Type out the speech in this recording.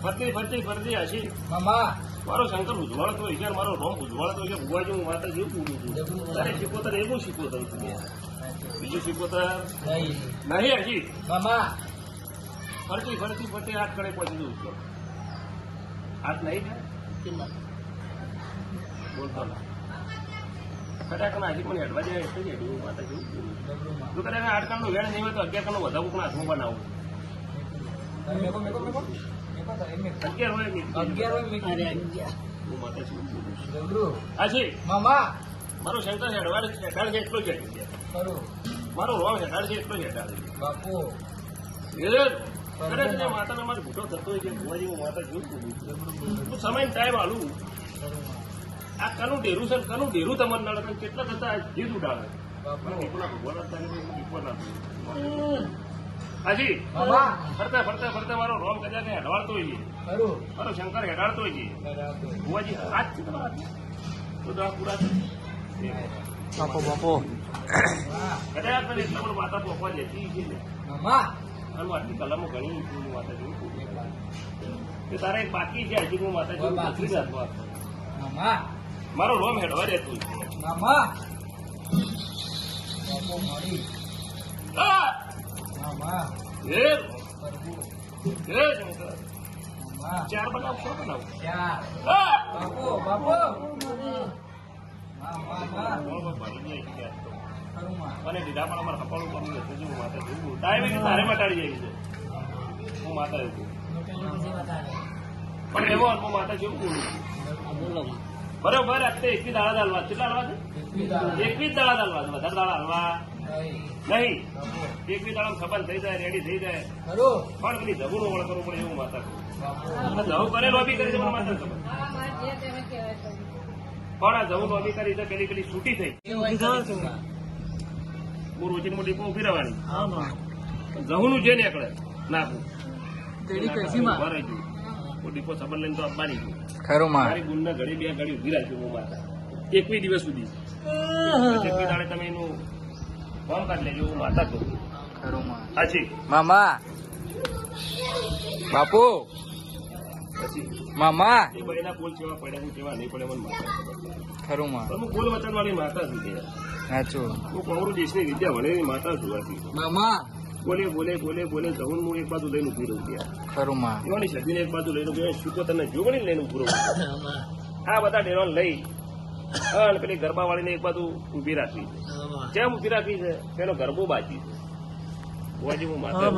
ફરતી ફરતી ફરતી હશી મામા મારો શંકર ઉજવાળતો હોય છે, મારો રોમ ઉજવાળતો હોય છે. ભુવાજી હું માતા જેવું પૂરું છું. તારે શીખોતર એવું શીખોતર છું. બીજું શીખોતર નહીં હજી. મામા ફરતી ફરતી ફરતી હાથ કડે પહોંચી દઉં છું. હાથ નહીં ને બોલતો ના ખરેખર હજી મને હેડવા જાય એટલે જ હેડવું માતા જેવું પૂરું છું. જો ખરેખર 8 કાળનું વેણ નહીં હોય તો 11 કાળનું વધાવું પણ હાથમાં બનાવું. 11 હોય હું માતા જેવું પૂરું છું. હાજી મામા મારો શંકર હેડાડ છે એટલો જ હેડી છે. મારો રોમ હેડાડ છે એટલો જ હેડાડ છે. બાપુ ખરેખર માતાને મારે ભૂટો થતો હોય છે. ભુવાજી હું માતા જેવું પૂરું છું. હું સમય ટાઈમ હાલું. આ કનું ડેરું છે, કનું ડેરું તમને નડે કેટલા થતા જીત ઉડાડે. હાજી ફરતા ફરતા ફરતા મારો રોમ કદાચ હેડવાડતો હોય છે. મારો શંકર હેડાડતો હોય છે. ભુવાજી હાથ છે તમારા તો દા પૂરા બાપો બાપો કદાચ તમે એટલા પણ માતા પોખવા જતી છે ને મામા આટલી કલમો ઘણી હું માતા જેવું કે તારે એક બાકી છે હજી હું માતા જેવું નથી જતો. મામા મારો રોમ હેડવા રહેતું છે. મામા બાપુ મારી મામા હે શંકર મામા 4 બનાવ 6 બનાવ ચાર બાપુ બાપુ મને દીધા પણ અમારે હપાળું કરવું હતું. હું માતા જેવું ટાઈમે તારે મટાડી જાય છે. હું માતા એવું પણ એવો હું માતા જેવું બોલું બરોબર. અત્યારે 21 દાડા હાલવા કેટલા હાલવા છે? 21 દાડા હાલવા છે. વધારે દાડા હાલવા નહીં. 21 દાડા સંબંધ થઈ જાય, રેડી થઈ જાય. પણ પેલી જગુનું વળ કરવું પડે એવું માતા જવું કરે લોબી કરી છે પણ માતા ખબર. પણ આ જવું લોબી કરી છે પેલી છૂટી થઈ. હું રોજીની મોટી ઉભી રહેવાની જહુનું જે નીકળે નાખું ડીપો સંબંધ લઈને તો આપવાની છું. ખરું માં મારી ગુણને ઘડી 2 ઘડી ઉભી રાખ્યું હું માતા 21 દિવસ સુધી. 21 દાડે તમે એનું ફોર્મ કાઢી લેજો. હું માતા કહું ખરું માં હાજી મામા બાપુ પછી મામા એ બહેના બોલ કેવા પડે હું કેવા નહીં પડે મને માતા ખરું માં પણ હું બોલ વચન વાળી માતા છું. સાચું હું કોંગ્રુ દેશની વિદ્યા ભણેલી માતા છું. મામા બોલે બોલે બોલે બોલે જવું હું એક બાજુ લઈને ઉભી રહું ત્યાં ખરું માં એવાની સદીને એક બાજુ લઈને ઉભી શુકો તને જોગણી લઈને ઉભું રહું. આ બધા ડેરોન લઈ અને પેલી ગરબા વાળીને એક બાજુ ઉભી રાખી છે. કેમ ઉભી રાખી છે? પેલો ગરબો બાજી છે. ભુવાજી હું માતા